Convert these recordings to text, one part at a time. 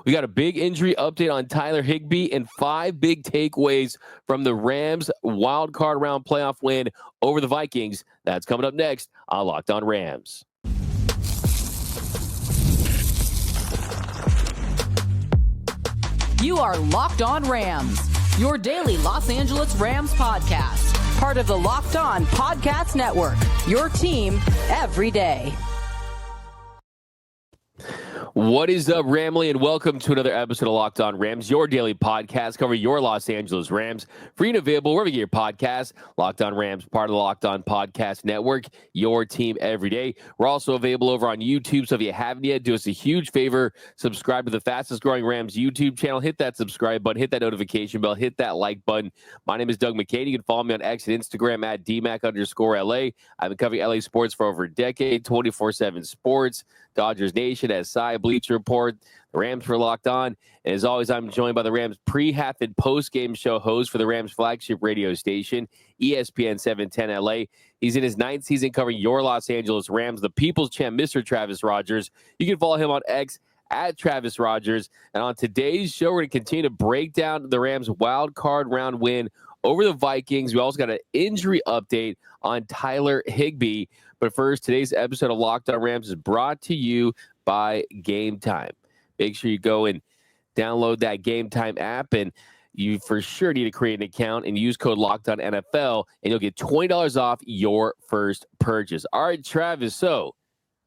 We got a big injury update on Tyler Higbee and 5 big takeaways from the Rams' wild card round playoff win over the Vikings. That's coming up next on Locked On Rams. You are Locked On Rams, your daily Los Angeles Rams podcast. Part of the Locked On Podcast Network, your team every day. What is up, Ramley, and welcome to another episode of Locked On Rams, your daily podcast covering your Los Angeles Rams. Free and available wherever you get your podcasts. Locked On Rams, part of the Locked On Podcast Network, your team every day. We're also available over on YouTube, so if you haven't yet, do us a huge favor. Subscribe to the fastest growing Rams YouTube channel. Hit that subscribe button, hit that notification bell, hit that like button. My name is Doug McCain. You can follow me on X and Instagram at DMAC_LA. I've been covering LA sports for over a decade, 24/7 sports, Dodgers Nation, SI, Bleacher Report, the Rams were Locked On. And as always, I'm joined by the Rams pre-half and post-game show host for the Rams flagship radio station, ESPN 710 LA. He's in his 9th season covering your Los Angeles Rams, the People's Champ, Mr. Travis Rogers. You can follow him on X at Travis Rogers. And on today's show, we're going to continue to break down the Rams' wild card round win over the Vikings. We also got an injury update on Tyler Higbee. But first, today's episode of Locked On Rams is brought to you by Gametime. Make sure you go and download that Gametime app, and you for sure need to create an account and use code LOCKEDONNFL, and you'll get $20 off your first purchase. All right, Travis, so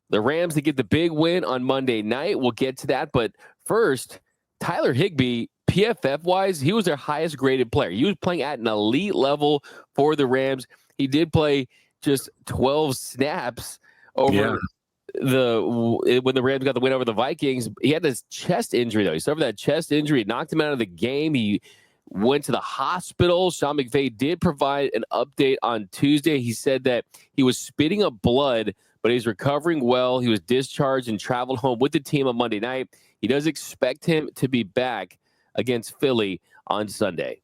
the Rams to get the big win on Monday night. We'll get to that, but first, Tyler Higbee, PFF-wise, he was their highest graded player. He was playing at an elite level for the Rams. He did play just 12 snaps over when the Rams got the win over the Vikings. He had this chest injury, though. He suffered that chest injury. It knocked him out of the game. He went to the hospital. Sean McVay did provide an update on Tuesday. He said that he was spitting up blood, but he's recovering well. He was discharged and traveled home with the team on Monday night. He does expect him to be back against Philly on Sunday.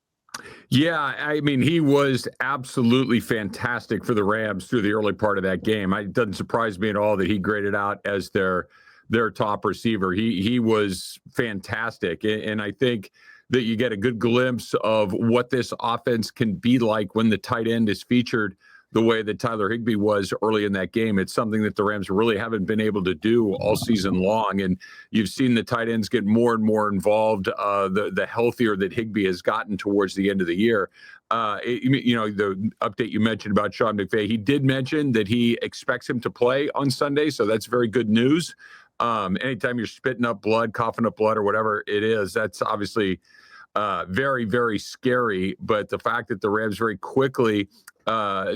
Yeah, I mean, he was absolutely fantastic for the Rams through the early part of that game. It doesn't surprise me at all that he graded out as their top receiver. He was fantastic, and I think that you get a good glimpse of what this offense can be like when the tight end is featured the way that Tyler Higbee was early in that game. It's something that the Rams really haven't been able to do all season long. And you've seen the tight ends get more and more involved, the healthier that Higbee has gotten towards the end of the year. The update you mentioned about Sean McVay, he did mention that he expects him to play on Sunday. So that's very good news. Anytime you're spitting up blood, coughing up blood, or whatever it is, that's obviously very, very scary. But the fact that the Rams very quickly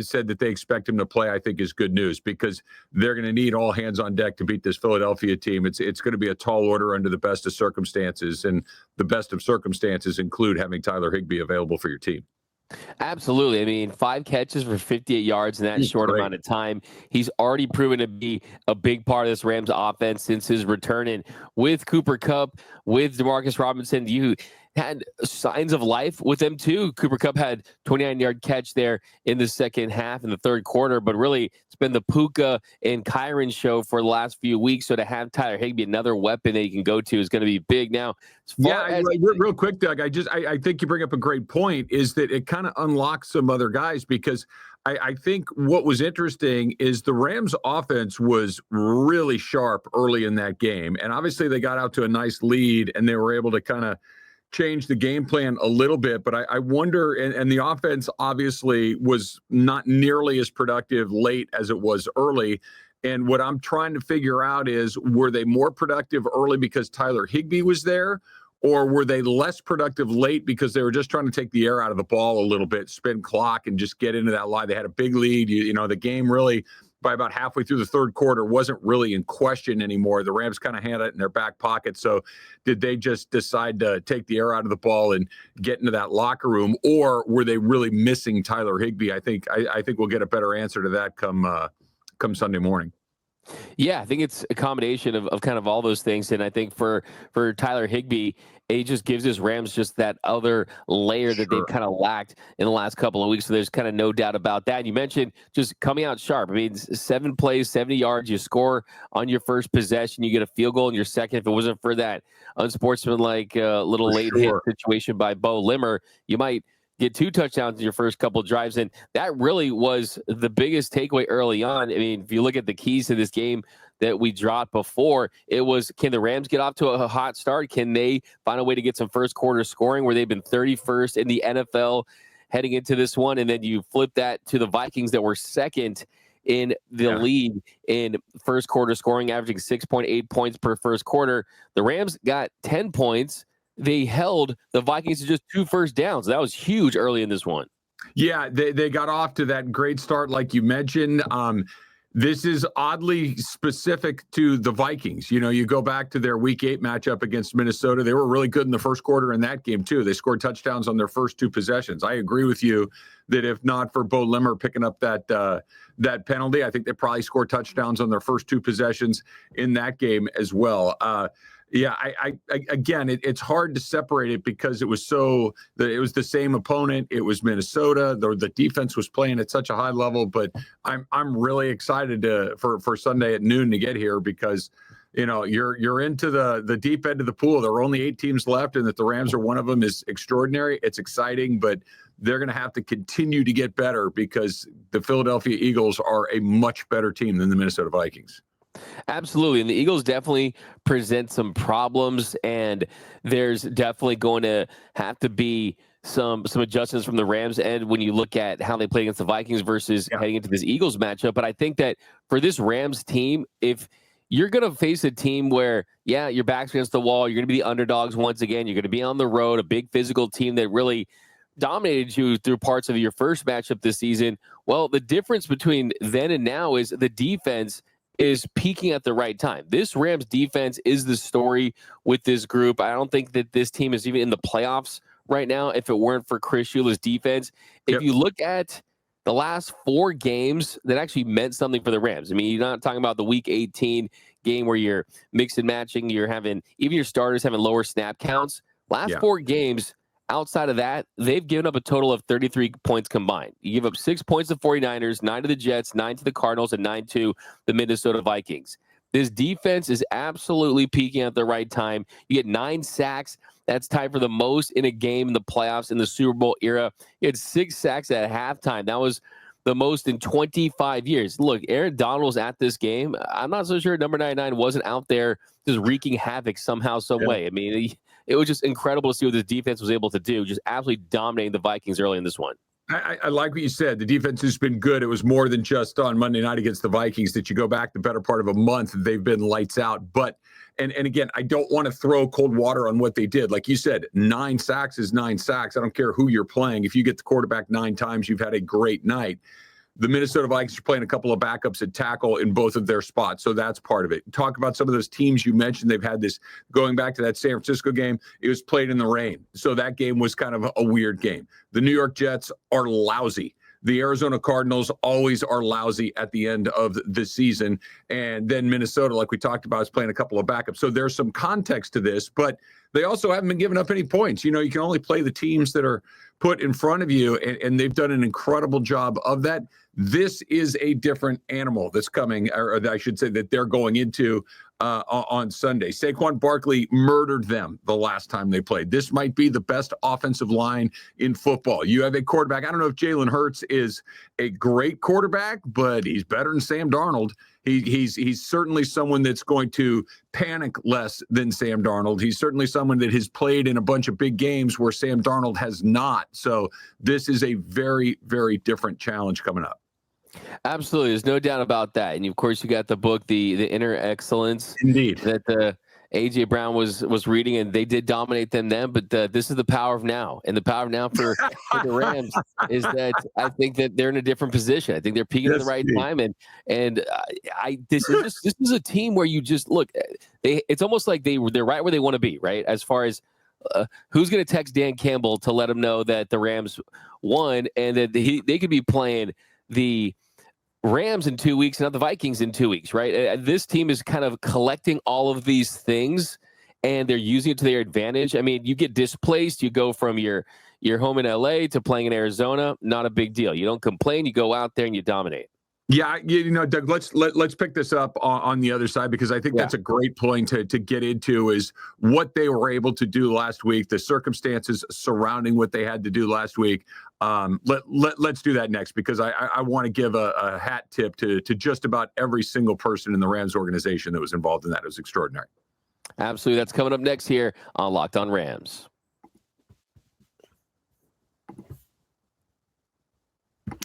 said that they expect him to play, I think is good news, because they're going to need all hands on deck to beat this Philadelphia team. It's going to be a tall order under the best of circumstances, and the best of circumstances include having Tyler Higbee available for your team. Absolutely. I mean, 5 catches for 58 yards in that short amount of time. He's already proven to be a big part of this Rams offense since his return. And with Cooper Kupp, with Demarcus Robinson, you had signs of life with them too. Cooper Kupp had 29-yard catch there in the second half in the third quarter, but really it's been the Puka and Kyron show for the last few weeks. So to have Tyler Higbee, another weapon that you can go to, is going to be big. Now, real quick, Doug, I think you bring up a great point, is that it kind of unlocks some other guys, because I think what was interesting is the Rams offense was really sharp early in that game. And obviously they got out to a nice lead and they were able to kind of change the game plan a little bit, but I wonder, and the offense obviously was not nearly as productive late as it was early. And what I'm trying to figure out is, were they more productive early because Tyler Higbee was there, or were they less productive late because they were just trying to take the air out of the ball a little bit, spin clock, and just get into that line? They had a big lead. The game really, by about halfway through the third quarter, wasn't really in question anymore. The Rams kind of had it in their back pocket. So did they just decide to take the air out of the ball and get into that locker room, or were they really missing Tyler Higbee? I think we'll get a better answer to that come Sunday morning. Yeah, I think it's a combination of kind of all those things. And I think for Tyler Higbee, it just gives his Rams just that other layer that they've Sure. kind of lacked in the last couple of weeks. So there's kind of no doubt about that. And you mentioned just coming out sharp. I mean, 7 plays, 70 yards, you score on your first possession, you get a field goal in your second. If it wasn't for that unsportsmanlike little For late hit sure. situation by Bo Limmer, you might get 2 touchdowns in your first couple of drives. And that really was the biggest takeaway early on. I mean, if you look at the keys to this game that we dropped before, it was, can the Rams get off to a hot start? Can they find a way to get some first quarter scoring where they've been 31st in the NFL heading into this one? And then you flip that to the Vikings that were second in the league in first quarter scoring, averaging 6.8 points per first quarter. The Rams got 10 points. They held the Vikings to just 2 first downs. That was huge early in this one. Yeah, they got off to that great start, like you mentioned. This is oddly specific to the Vikings. You know, you go back to their Week 8 matchup against Minnesota. They were really good in the first quarter in that game, too. They scored touchdowns on their first 2 possessions. I agree with you that if not for Bo Limmer picking up that penalty, I think they probably scored touchdowns on their first 2 possessions in that game as well. Yeah, again, it's hard to separate it because it was the same opponent. It was Minnesota. The defense was playing at such a high level, but I'm really excited for Sunday at noon to get here because you're into the deep end of the pool. There are only 8 teams left, and that the Rams are one of them is extraordinary. It's exciting, but they're going to have to continue to get better because the Philadelphia Eagles are a much better team than the Minnesota Vikings. Absolutely. And the Eagles definitely present some problems, and there's definitely going to have to be some adjustments from the Rams end when you look at how they play against the Vikings versus heading into this Eagles matchup. But I think that for this Rams team, if you're going to face a team where, your back's against the wall, you're going to be the underdogs once again, you're going to be on the road, a big physical team that really dominated you through parts of your first matchup this season. Well, the difference between then and now is the defense is peaking at the right time. This Rams defense is the story with this group. I don't think that this team is even in the playoffs right now if it weren't for Chris Shula's defense. If you look at the last 4 games that actually meant something for the Rams, I mean, you're not talking about the Week 18 game where you're mix and matching, you're having even your starters having lower snap counts. Last 4 games, outside of that, they've given up a total of 33 points combined. You give up 6 points to 49ers, 9 to the Jets, 9 to the Cardinals, and 9 to the Minnesota Vikings. This defense is absolutely peaking at the right time. You get 9 sacks. That's tied for the most in a game in the playoffs in the Super Bowl era. You had 6 sacks at halftime. That was the most in 25 years. Look, Aaron Donald was at this game. I'm not so sure number 99 wasn't out there just wreaking havoc somehow, some way. I mean, it was just incredible to see what this defense was able to do, just absolutely dominating the Vikings early in this one. I like what you said. The defense has been good. It was more than just on Monday night against the Vikings that you go back the better part of a month. They've been lights out. But, and again, I don't want to throw cold water on what they did. Like you said, 9 sacks is 9 sacks. I don't care who you're playing. If you get the quarterback 9 times, you've had a great night. The Minnesota Vikings are playing a couple of backups at tackle in both of their spots, so that's part of it. Talk about some of those teams you mentioned. They've had this, going back to that San Francisco game, it was played in the rain, so that game was kind of a weird game. The New York Jets are lousy. The Arizona Cardinals always are lousy at the end of the season. And then Minnesota, like we talked about, is playing a couple of backups. So there's some context to this, but they also haven't been giving up any points. You can only play the teams that are put in front of you, and they've done an incredible job of that. This is a different animal that's coming, or I should say that they're going into on Sunday. Saquon Barkley murdered them the last time they played. This might be the best offensive line in football. You have a quarterback. I don't know if Jalen Hurts is a great quarterback, but he's better than Sam Darnold. He's certainly someone that's going to panic less than Sam Darnold. He's certainly someone that has played in a bunch of big games where Sam Darnold has not. So this is a very, very different challenge coming up. Absolutely. There's no doubt about that. And of course, you got the book, The Inner Excellence. Indeed. That A.J. Brown was reading, and they did dominate them then, but this is the power of now. And the power of now for the Rams is that I think that they're in a different position. I think they're peaking at the right time. And this is a team where you just look, it's almost like they're right where they want to be, right? As far as who's going to text Dan Campbell to let him know that the Rams won and that they could be playing the Rams in 2 weeks, not the Vikings in 2 weeks, right? This team is kind of collecting all of these things, and they're using it to their advantage. I mean, you get displaced, you go from your home in LA to playing in Arizona, not a big deal. You don't complain, you go out there and you dominate. Yeah, Doug, let's pick this up on the other side, because I think that's a great point to get into, is what they were able to do last week, the circumstances surrounding what they had to do last week. Let's do that next, because I want to give a hat tip to just about every single person in the Rams organization that was involved in that. It was extraordinary. Absolutely. That's coming up next here on Locked On Rams.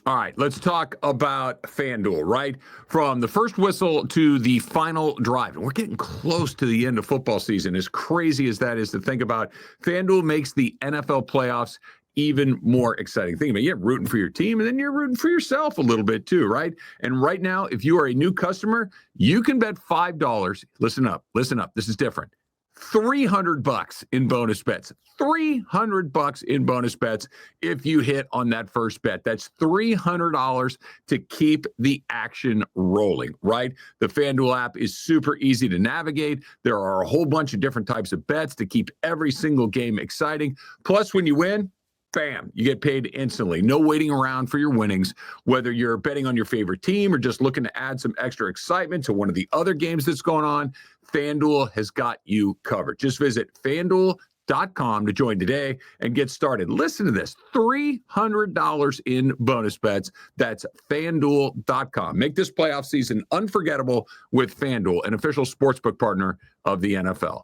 All right, let's talk about FanDuel, right? From the first whistle to the final drive. And we're getting close to the end of football season. As crazy as that is to think about, FanDuel makes the NFL playoffs even more exciting. Think about it. You're rooting for your team, and then you're rooting for yourself a little bit too, right? And right now, if you are a new customer, you can bet $5. Listen up. This is different. $300 in bonus bets. $300 in bonus bets if you hit on that first bet. That's $300 to keep the action rolling, right? The FanDuel app is super easy to navigate. There are a whole bunch of different types of bets to keep every single game exciting. Plus, when you win, bam, you get paid instantly. No waiting around for your winnings. Whether you're betting on your favorite team or just looking to add some extra excitement to one of the other games that's going on, FanDuel has got you covered. Just visit FanDuel.com to join today and get started. Listen to this, $300 in bonus bets. That's FanDuel.com. Make this playoff season unforgettable with FanDuel, an official sportsbook partner of the NFL.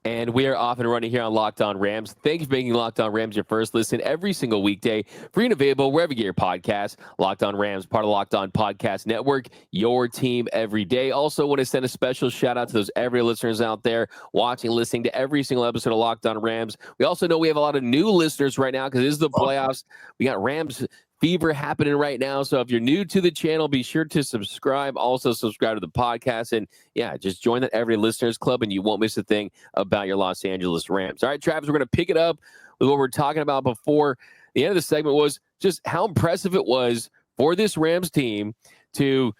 And we are off and running here on Locked On Rams. Thank you for making Locked On Rams your first listen every single weekday. Free and available wherever you get your podcasts. Locked On Rams, part of the Locked On Podcast Network, your team every day. Also want to send a special shout out to those every listeners out there watching, listening to every single episode of Locked On Rams. We also know we have a lot of new listeners right now because this is the playoffs. We got Rams fever happening right now. So if you're new to the channel, be sure to subscribe. Also subscribe to the podcast. And yeah, just join that Every Listeners Club and you won't miss a thing about your Los Angeles Rams. All right, Travis, we're going to pick it up with what we're talking about before the end of the segment, was just how impressive it was for this Rams team to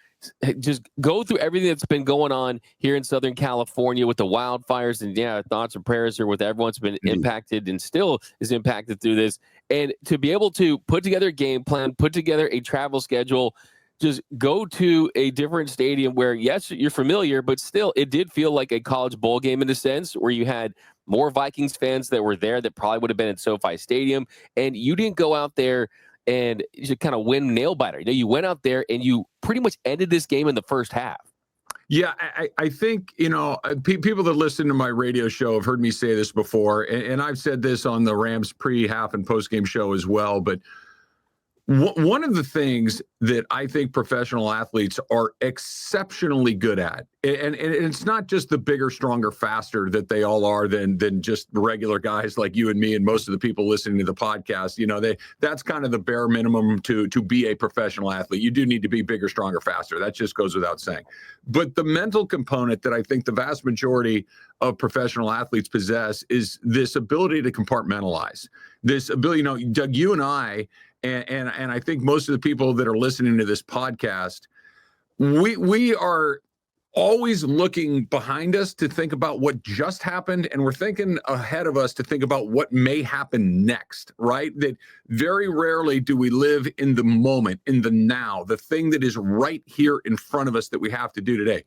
just go through everything that's been going on here in Southern California with the wildfires. And yeah, thoughts and prayers are with everyone's been impacted and still is impacted through this. And to be able to put together a game plan, put together a travel schedule, just go to a different stadium where, yes, you're familiar, but still it did feel like a college bowl game in a sense, where you had more Vikings fans that were there that probably would have been at SoFi Stadium. And you didn't go out there and you kind of win nail biter. You know, you went out there and you pretty much ended this game in the first half. Yeah, I think, people that listen to my radio show have heard me say this before, and I've said this on the Rams pre-half and post-game show as well, but one of the things that I think professional athletes are exceptionally good at, and it's not just the bigger, stronger, faster that they all are than just regular guys like you and me and most of the people listening to the podcast. That's kind of the bare minimum to be a professional athlete. You do need to be bigger, stronger, faster. That just goes without saying. But the mental component that I think the vast majority of professional athletes possess is this ability to compartmentalize. This ability, Doug, you and I, and I think most of the people that are listening to this podcast, we are always looking behind us to think about what just happened, and we're thinking ahead of us to think about what may happen next, right? That very rarely do we live in the moment, in the now, the thing that is right here in front of us that we have to do today.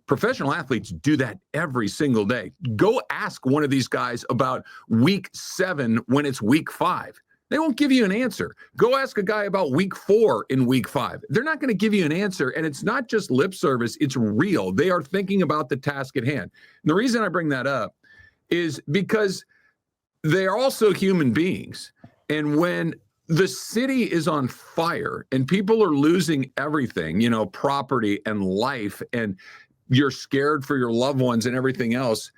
Professional athletes do that every single day. Go ask one of these guys about week 7 when it's week 5. They won't give you an answer. Go ask a guy about week 4 in week 5. They're not going to give you an answer. And it's not just lip service. It's real. They are thinking about the task at hand. And the reason I bring that up is because they are also human beings. And when the city is on fire and people are losing everything, property and life, and you're scared for your loved ones and everything else,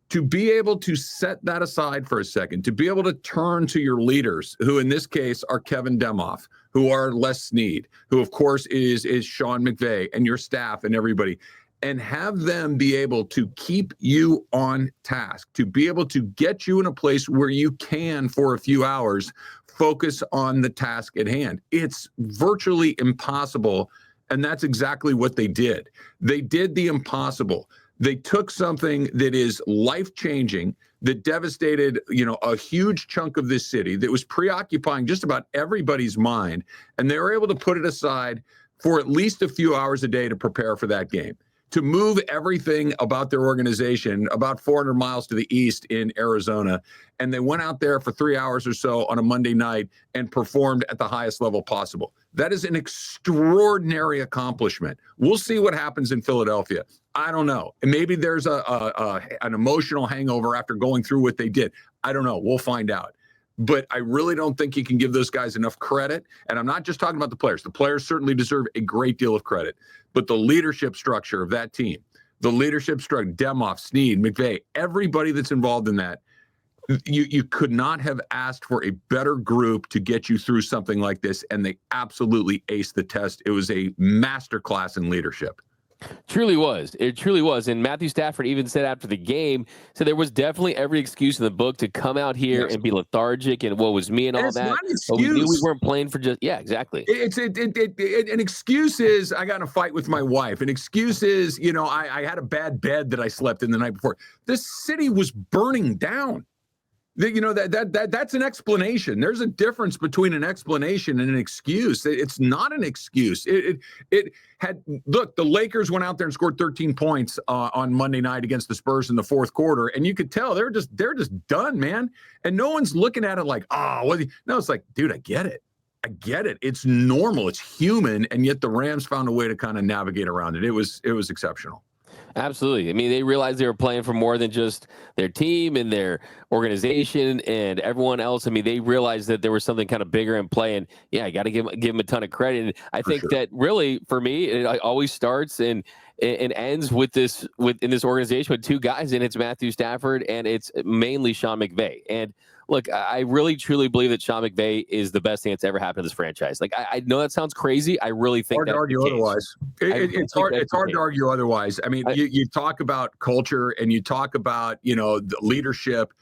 to be able to set that aside for a second, to be able to turn to your leaders, who in this case are Kevin Demoff, who are Les Snead, who of course is Sean McVay, and your staff and everybody, and have them be able to keep you on task, to be able to get you in a place where you can, for a few hours, focus on the task at hand. It's virtually impossible, and that's exactly what they did. They did the impossible. They took something that is life-changing, that devastated, a huge chunk of this city, that was preoccupying just about everybody's mind, and they were able to put it aside for at least a few hours a day to prepare for that game, to move everything about their organization about 400 miles to the east in Arizona. And they went out there for 3 hours or so on a Monday night and performed at the highest level possible. That is an extraordinary accomplishment. We'll see what happens in Philadelphia. I don't know. And maybe there's an emotional hangover after going through what they did. I don't know. We'll find out. But I really don't think you can give those guys enough credit. And I'm not just talking about the players. The players certainly deserve a great deal of credit. But the leadership structure of that team, the leadership structure, Demoff, Snead, McVay, everybody that's involved in that, you could not have asked for a better group to get you through something like this. And they absolutely aced the test. It was a masterclass in leadership. Truly was. It truly was. And Matthew Stafford even said after the game, so there was definitely every excuse in the book to come out here and be lethargic and what was me and all that. Not an excuse. But we knew we weren't playing for just, exactly. An excuse is I got in a fight with my wife. An excuse is, I had a bad bed that I slept in the night before. This city was burning down. That's an explanation. There's a difference between an explanation and an excuse. It's not an excuse. Look, the Lakers went out there and scored 13 points on Monday night against the Spurs in the fourth quarter, and you could tell they're just done, man. And no one's looking at it like, no, it's like, dude, I get it. It's normal. It's human, and yet the Rams found a way to kind of navigate around it. It was exceptional. Absolutely. I mean, they realized they were playing for more than just their team and their organization and everyone else. I mean, they realized that there was something kind of bigger in play. And I got to give them a ton of credit. And I think that really, for me, it always starts and ends in this organization with two guys, and it's Matthew Stafford and it's mainly Sean McVay. And look, I really truly believe that Sean McVay is the best thing that's ever happened to this franchise. Like, I know that sounds crazy. I really think hard to argue otherwise. It's hard to argue otherwise. I mean, you talk about culture and you talk about, the leadership.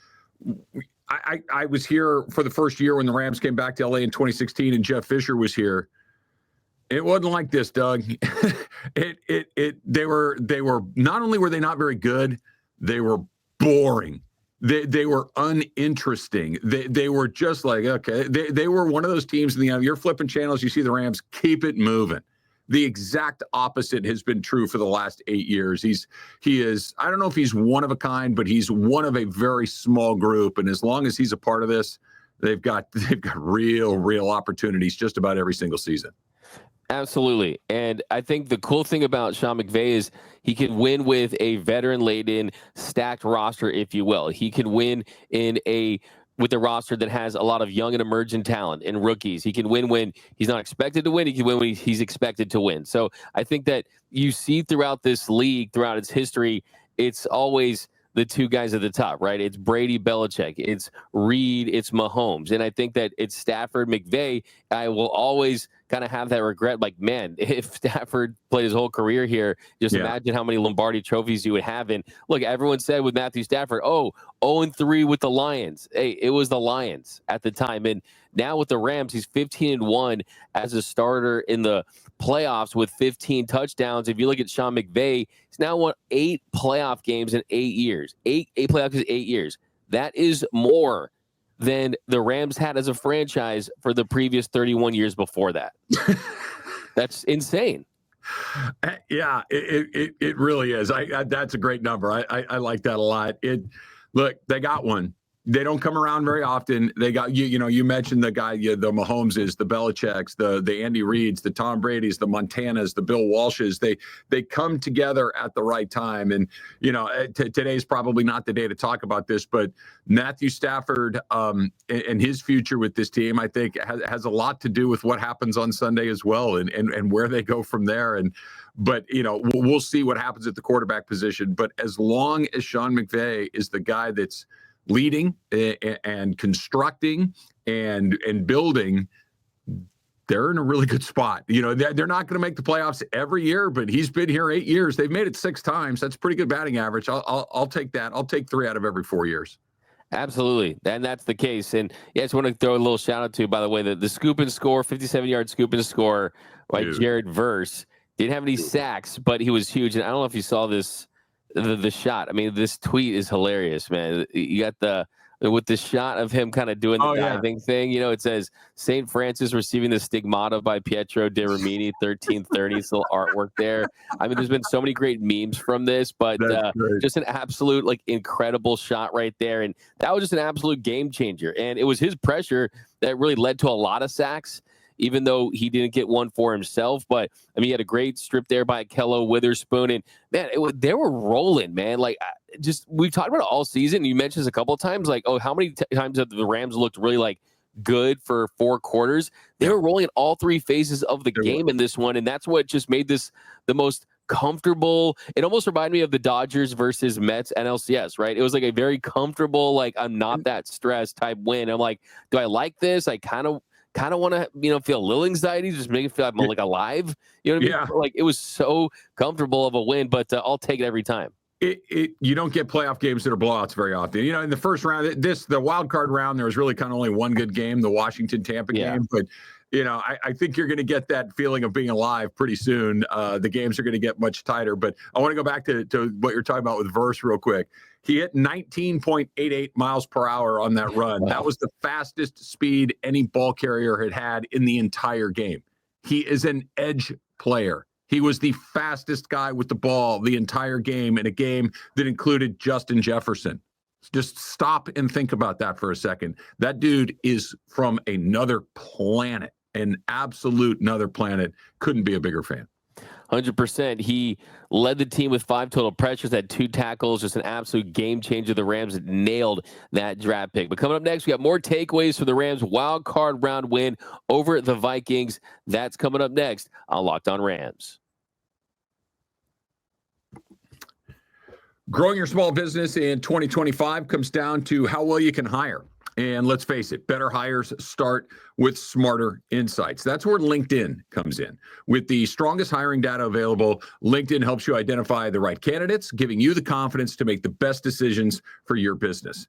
I was here for the first year when the Rams came back to LA in 2016 and Jeff Fisher was here. It wasn't like this, Doug. They were not only were they not very good, they were boring. They were uninteresting. They were just like, okay. They were one of those teams in you're flipping channels, you see the Rams, keep it moving. The exact opposite has been true for the last 8 years. He is, I don't know if he's one of a kind, but he's one of a very small group. And as long as he's a part of this, they've got real opportunities just about every single season. Absolutely. And I think the cool thing about Sean McVay is he can win with a veteran-laden, stacked roster, if you will. He can win with a roster that has a lot of young and emerging talent and rookies. He can win when he's not expected to win. He can win when he's expected to win. So I think that you see throughout this league, throughout its history, it's always the two guys at the top, right? It's Brady, Belichick, it's Reed, it's Mahomes. And I think that it's Stafford, McVay. I will always kind of have that regret. Like, man, if Stafford played his whole career here, just imagine how many Lombardi trophies you would have. And look, everyone said with Matthew Stafford, 0-3 with the Lions. Hey, it was the Lions at the time. And now with the Rams, he's 15-1 as a starter in the playoffs with 15 touchdowns. If you look at Sean McVay, he's now won 8 playoff games in 8 years. 8 playoff games in 8 years. That is more than the Rams had as a franchise for the previous 31 years before that. That's insane. Yeah, it really is. That's a great number. I like that a lot. Look, they got one. They don't come around very often. They got you mentioned the guy, the Mahomeses, the Belichicks, the Andy Reeds, the Tom Brady's, the Montanas, the Bill Walshes. They come together at the right time. And today's probably not the day to talk about this, but Matthew Stafford and his future with this team, I think, has a lot to do with what happens on Sunday as well, and where they go from there. But we'll see what happens at the quarterback position. But as long as Sean McVay is the guy that's leading and constructing and building, they're in a really good spot. You know, they're not going to make the playoffs every year, but he's been here 8 years. They've made it 6 times. That's pretty good batting average. I'll take that. I'll take 3 out of every 4 years. Absolutely. And that's the case. And yeah, I just want to throw a little shout out to, by the way, the scoop and score, 57-yard scoop and score by Jared Verse. Didn't have any sacks, but he was huge. And I don't know if you saw this, the shot. I mean, this tweet is hilarious, man. You got with the shot of him kind of doing the diving thing, you know, it says St. Francis receiving the stigmata by Pietro De Rimini, 1330. Still artwork there. I mean, there's been so many great memes from this, but just an absolute like incredible shot right there. And that was just an absolute game changer. And it was his pressure that really led to a lot of sacks, even though he didn't get one for himself. But I mean, he had a great strip there by Kello Witherspoon. And man, they were rolling, man. Like, we've talked about it all season. You mentioned this a couple of times, like, oh, how many times have the Rams looked really like good for 4 quarters? They were rolling all 3 phases of the game in this one. And that's what just made this the most comfortable. It almost reminded me of the Dodgers versus Mets NLCS, right? It was like a very comfortable, like, I'm not that stressed type win. I'm like, do I like this? I kind of want to, you know, feel a little anxiety, just make it feel like I'm like alive. You know what I mean? Like, it was so comfortable of a win, but I'll take it every time. You don't get playoff games that are blowouts very often. You know, in the first round, the wild card round, there was really kind of only one good game, the Washington-Tampa game. But, you know, I think you're going to get that feeling of being alive pretty soon. The games are going to get much tighter. But I want to go back to what you're talking about with Verse real quick. He hit 19.88 miles per hour on that run. Wow. That was the fastest speed any ball carrier had in the entire game. He is an edge player. He was the fastest guy with the ball the entire game in a game that included Justin Jefferson. Just stop and think about that for a second. That dude is from another planet, an absolute another planet. Couldn't be a bigger fan. 100%. He led the team with 5 total pressures, had 2 tackles, just an absolute game changer. The Rams nailed that draft pick. But coming up next, we got more takeaways for the Rams wild card round win over the Vikings. That's coming up next on Locked On Rams. Growing your small business in 2025 comes down to how well you can hire. And let's face it, better hires start with smarter insights. That's where LinkedIn comes in. With the strongest hiring data available, LinkedIn helps you identify the right candidates, giving you the confidence to make the best decisions for your business.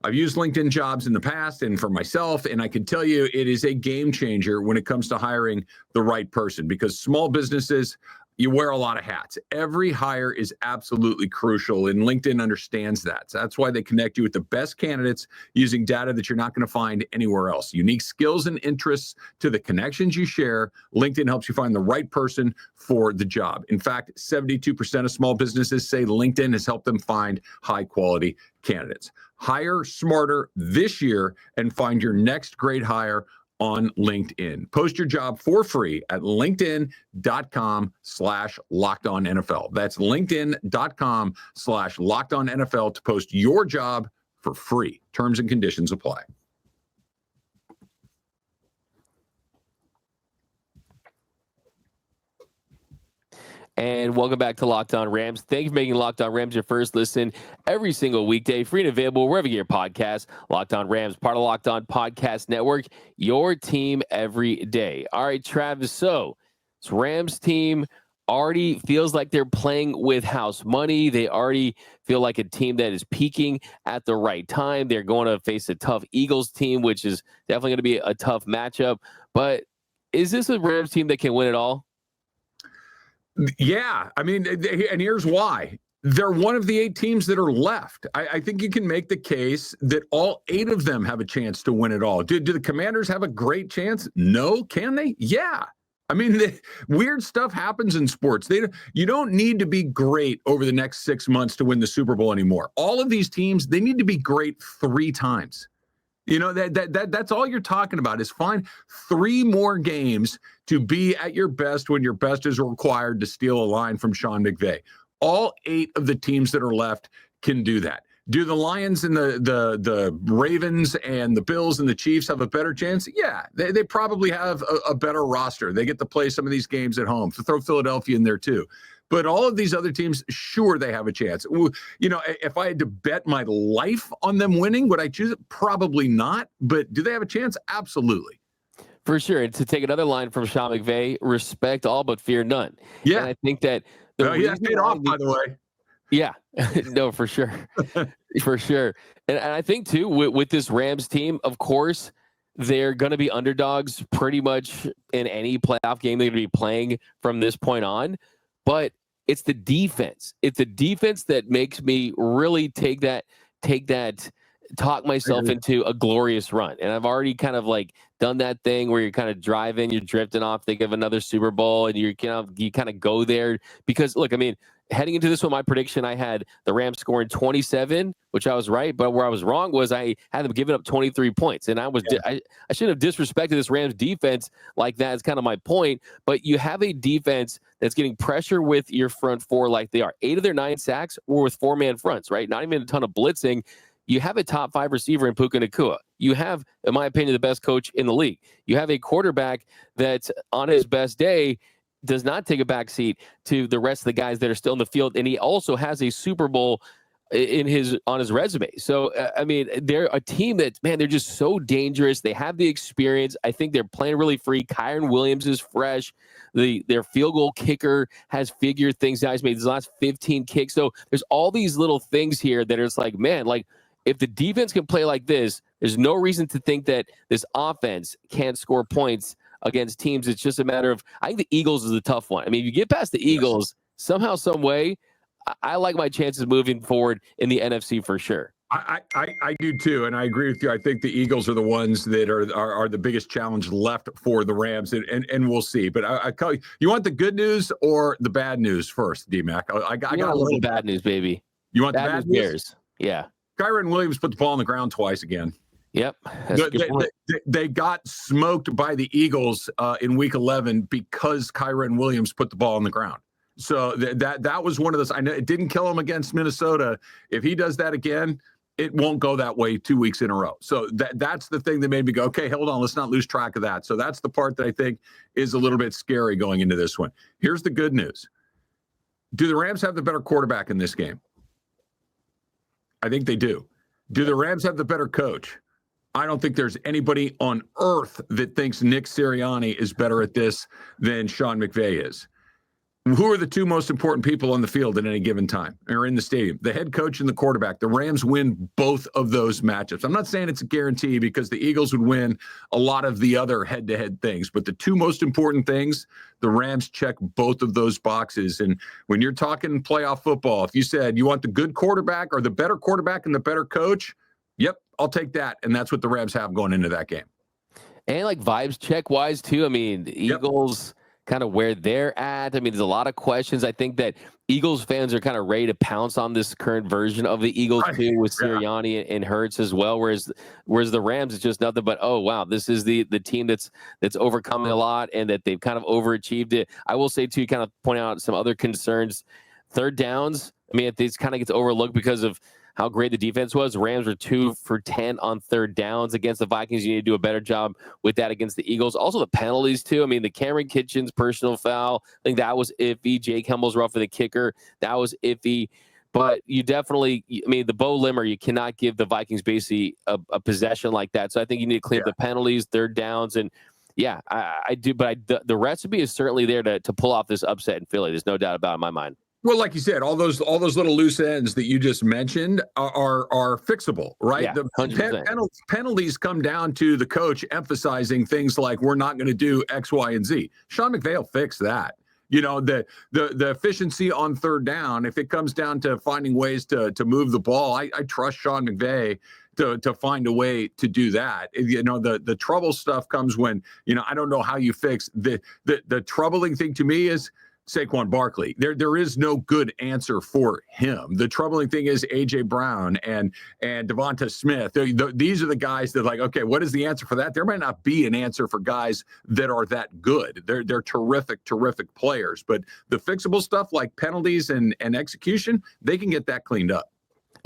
I've used LinkedIn Jobs in the past and for myself, and I can tell you it is a game changer when it comes to hiring the right person, because small businesses, you wear a lot of hats. Every hire is absolutely crucial, and LinkedIn understands that. So that's why they connect you with the best candidates using data that you're not going to find anywhere else. Unique skills and interests to the connections you share. LinkedIn helps you find the right person for the job. In fact, 72% of small businesses say LinkedIn has helped them find high-quality candidates. Hire smarter this year and find your next great hire on LinkedIn. Post your job for free at linkedin.com/LockedOnNFL. That's linkedin.com/LockedOnNFL to post your job for free. Terms and conditions apply. And welcome back to Locked On Rams. Thank you for making Locked On Rams your first listen every single weekday, free and available wherever you get your podcasts. Locked On Rams, part of Locked On Podcast Network, your team every day. All right, Travis, so this Rams team already feels like they're playing with house money. They already feel like a team that is peaking at the right time. They're going to face a tough Eagles team, which is definitely going to be a tough matchup. But is this a Rams team that can win it all? Yeah, I mean, and here's why. They're one of the 8 teams that are left. I think you can make the case that all 8 of them have a chance to win it all. Do the Commanders have a great chance? No. Can they? Yeah. I mean, weird stuff happens in sports. You don't need to be great over the next 6 months to win the Super Bowl anymore. All of these teams, they need to be great 3 times. You know, that's all you're talking about is find 3 more games to be at your best when your best is required, to steal a line from Sean McVay. All 8 of the teams that are left can do that. Do the Lions and the Ravens and the Bills and the Chiefs have a better chance? Yeah, they probably have a better roster. They get to play some of these games at home. Throw Philadelphia in there too. But all of these other teams, sure, they have a chance. You know, if I had to bet my life on them winning, would I choose it? Probably not. But do they have a chance? Absolutely. For sure. And to take another line from Sean McVay, respect all but fear none. Yeah. And I think that That paid off, by the way. Yeah, no, for sure. For sure. And I think, too, with this Rams team, of course, they're going to be underdogs pretty much in any playoff game they're going to be playing from this point on. But it's the defense. It's the defense that makes me really talk myself into a glorious run. And I've already kind of like done that thing where you're kind of driving, you're drifting off, think of another Super Bowl, and you kind of go there because, look, I mean, heading into this one, my prediction, I had the Rams scoring 27, which I was right, but where I was wrong was I had them giving up 23 points, and I shouldn't have disrespected this Rams defense like that. Is kind of my point. But you have a defense that's getting pressure with your front four like they are. 8 of their 9 sacks were with 4-man fronts, right? Not even a ton of blitzing. You have a top 5 receiver in Puka Nacua. You have, in my opinion, the best coach in the league. You have a quarterback that on his best day does not take a back seat to the rest of the guys that are still in the field. And he also has a Super Bowl on his resume. So, I mean, they're a team that, man, they're just so dangerous. They have the experience. I think they're playing really free. Kyron Williams is fresh. Their field goal kicker has figured things out. He's made his last 15 kicks. So there's all these little things here that it's like, man, like, if the defense can play like this, there's no reason to think that this offense can't score points against teams. It's just a matter of, I think the Eagles is a tough one. I mean, if you get past the Eagles, somehow, some way, I like my chances moving forward in the NFC for sure. I do too, and I agree with you. I think the Eagles are the ones that are the biggest challenge left for the Rams, and we'll see. But I call you want the good news or the bad news first, D-Mac? I got a little bad news, baby. You want the bad news? Bears. Yeah. Kyron Williams put the ball on the ground twice again. Yep. They got smoked by the Eagles in Week 11 because Kyron Williams put the ball on the ground. So that was one of those. I know it didn't kill him against Minnesota. If he does that again, it won't go that way 2 weeks in a row. So that's the thing that made me go, okay, hold on, let's not lose track of that. So that's the part that I think is a little bit scary going into this one. Here's the good news. Do the Rams have the better quarterback in this game? I think they do. Do the Rams have the better coach? I don't think there's anybody on earth that thinks Nick Sirianni is better at this than Sean McVay is. Who are the 2 most important people on the field at any given time or in the stadium? The head coach and the quarterback. The Rams win both of those matchups. I'm not saying it's a guarantee because the Eagles would win a lot of the other head-to-head things, but the 2 most important things, the Rams check both of those boxes. And when you're talking playoff football, if you said you want the good quarterback or the better quarterback and the better coach, yep, I'll take that. And that's what the Rams have going into that game. And like vibes check wise too. I mean, the Eagles kind of where they're at. I mean, there's a lot of questions. I think that Eagles fans are kind of ready to pounce on this current version of the Eagles too, with Sirianni and Hurts as well. Whereas the Rams, it's just nothing but, oh wow, this is the team that's overcoming a lot and that they've kind of overachieved it. I will say too, kind of point out some other concerns. Third downs. I mean, this kind of gets overlooked because of how great the defense was. Rams were 2 for 10 on third downs against the Vikings. You need to do a better job with that against the Eagles. Also the penalties too. I mean, the Cameron Kitchens personal foul, I think that was iffy. Jake Hemmel's rough for the kicker. That was iffy. But you definitely, I mean, the Bo Limmer, you cannot give the Vikings basically a possession like that. So I think you need to clean up the penalties, third downs, and yeah, I do. But the recipe is certainly there to pull off this upset in Philly. There's no doubt about it in my mind. Well, like you said, all those little loose ends that you just mentioned are fixable, right? Yeah, the penalties come down to the coach emphasizing things like we're not going to do X, Y, and Z. Sean McVay will fix that. You know, the efficiency on third down, if it comes down to finding ways to move the ball, I trust Sean McVay to find a way to do that. You know, the trouble stuff comes when, you know, I don't know how you fix the troubling thing to me is Saquon Barkley. There is no good answer for him. The troubling thing is A.J. Brown and Devonta Smith. These are the guys that like, okay, what is the answer for that? There might not be an answer for guys that are that good. They're terrific players. But the fixable stuff like penalties and execution, they can get that cleaned up.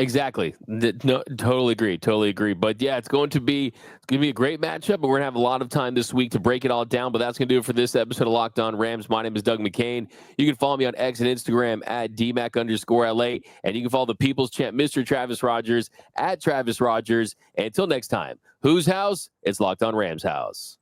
Exactly. No, totally agree. But yeah, it's going to be a great matchup, but we're going to have a lot of time this week to break it all down. But that's going to do it for this episode of Locked On Rams. My name is Doug McCain. You can follow me on X and Instagram at DMac_LA. And you can follow the People's Champ, Mr. Travis Rogers, at Travis Rogers. And until next time, whose house? It's Locked On Rams house.